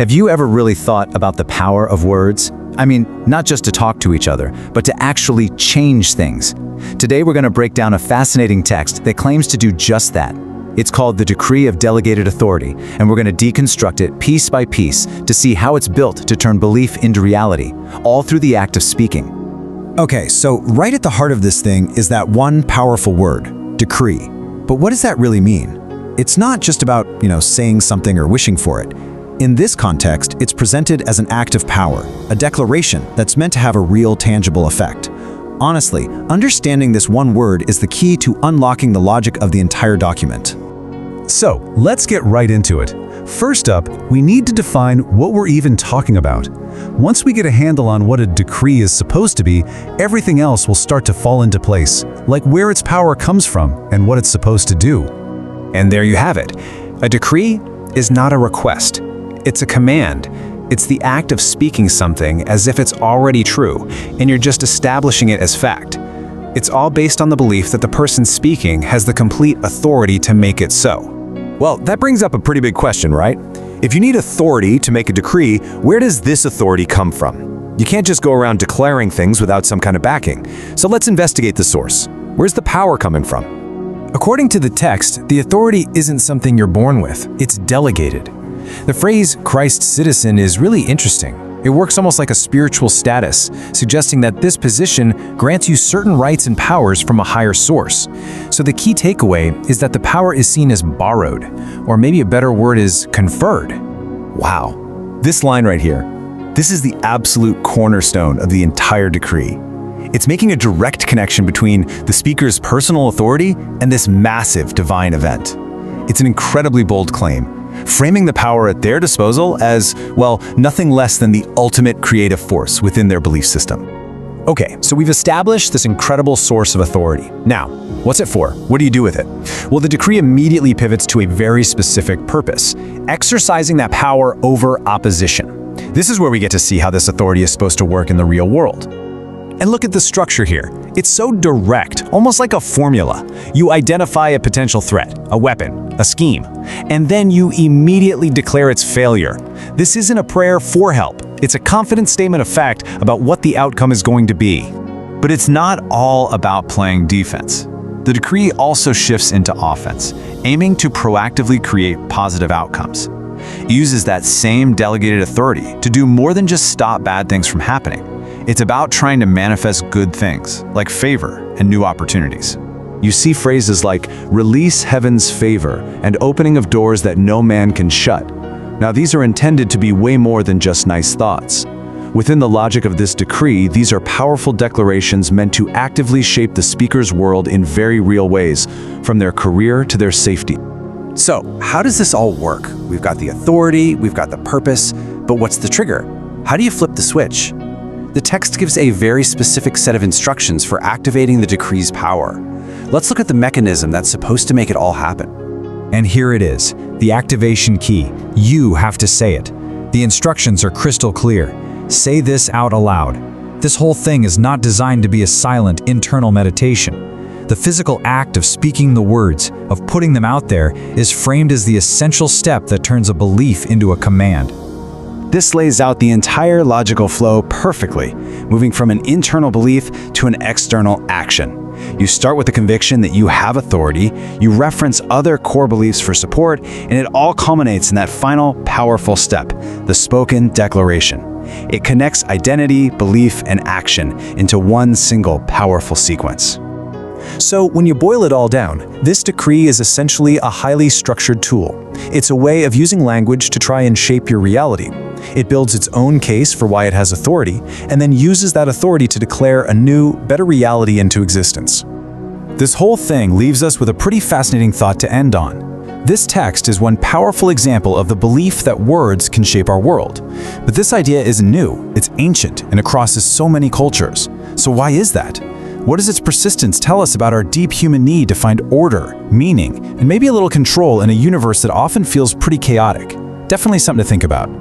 Have you ever really thought about the power of words? I mean, not just to talk to each other, but to actually change things. Today we're going to break down a fascinating text that claims to do just that. It's called the Decree of Delegated Authority, and we're going to deconstruct it piece by piece to see how it's built to turn belief into reality, all through the act of speaking. Okay, so right at the heart of this thing is that one powerful word, decree. But what does that really mean? It's not just about, saying something or wishing for it. In this context, it's presented as an act of power, a declaration that's meant to have a real, tangible effect. Honestly, understanding this one word is the key to unlocking the logic of the entire document. So, let's get right into it. First up, we need to define what we're even talking about. Once we get a handle on what a decree is supposed to be, everything else will start to fall into place, like where its power comes from and what it's supposed to do. And there you have it. A decree is not a request. It's a command. It's the act of speaking something as if it's already true, and you're just establishing it as fact. It's all based on the belief that the person speaking has the complete authority to make it so. Well, that brings up a pretty big question, right? If you need authority to make a decree, where does this authority come from? You can't just go around declaring things without some kind of backing. So let's investigate the source. Where's the power coming from? According to the text, the authority isn't something you're born with, it's delegated. The phrase Christ's citizen is really interesting. It works almost like a spiritual status, suggesting that this position grants you certain rights and powers from a higher source. So the key takeaway is that the power is seen as borrowed, or maybe a better word is conferred. Wow, this line right here, this is the absolute cornerstone of the entire decree. It's making a direct connection between the speaker's personal authority and this massive divine event. It's an incredibly bold claim, framing the power at their disposal as, well, nothing less than the ultimate creative force within their belief system. Okay, so we've established this incredible source of authority. Now, what's it for? What do you do with it? Well, the decree immediately pivots to a very specific purpose, exercising that power over opposition. This is where we get to see how this authority is supposed to work in the real world. And look at the structure here. It's so direct, almost like a formula. You identify a potential threat, a weapon, a scheme, and then you immediately declare its failure. This isn't a prayer for help. It's a confident statement of fact about what the outcome is going to be. But it's not all about playing defense. The decree also shifts into offense, aiming to proactively create positive outcomes. It uses that same delegated authority to do more than just stop bad things from happening. It's about trying to manifest good things, like favor and new opportunities. You see phrases like release heaven's favor and opening of doors that no man can shut. Now, these are intended to be way more than just nice thoughts. Within the logic of this decree, these are powerful declarations meant to actively shape the speaker's world in very real ways, from their career to their safety. So, how does this all work? We've got the authority, we've got the purpose, but what's the trigger? How do you flip the switch? The text gives a very specific set of instructions for activating the decree's power. Let's look at the mechanism that's supposed to make it all happen. And here it is, the activation key. You have to say it. The instructions are crystal clear. Say this out aloud. This whole thing is not designed to be a silent internal meditation. The physical act of speaking the words, of putting them out there, is framed as the essential step that turns a belief into a command. This lays out the entire logical flow perfectly, moving from an internal belief to an external action. You start with the conviction that you have authority, you reference other core beliefs for support, and it all culminates in that final powerful step, the spoken declaration. It connects identity, belief, and action into one single powerful sequence. So when you boil it all down, this decree is essentially a highly structured tool. It's a way of using language to try and shape your reality. It builds its own case for why it has authority, and then uses that authority to declare a new, better reality into existence. This whole thing leaves us with a pretty fascinating thought to end on. This text is one powerful example of the belief that words can shape our world. But this idea isn't new, it's ancient, and it crosses so many cultures. So why is that? What does its persistence tell us about our deep human need to find order, meaning, and maybe a little control in a universe that often feels pretty chaotic? Definitely something to think about.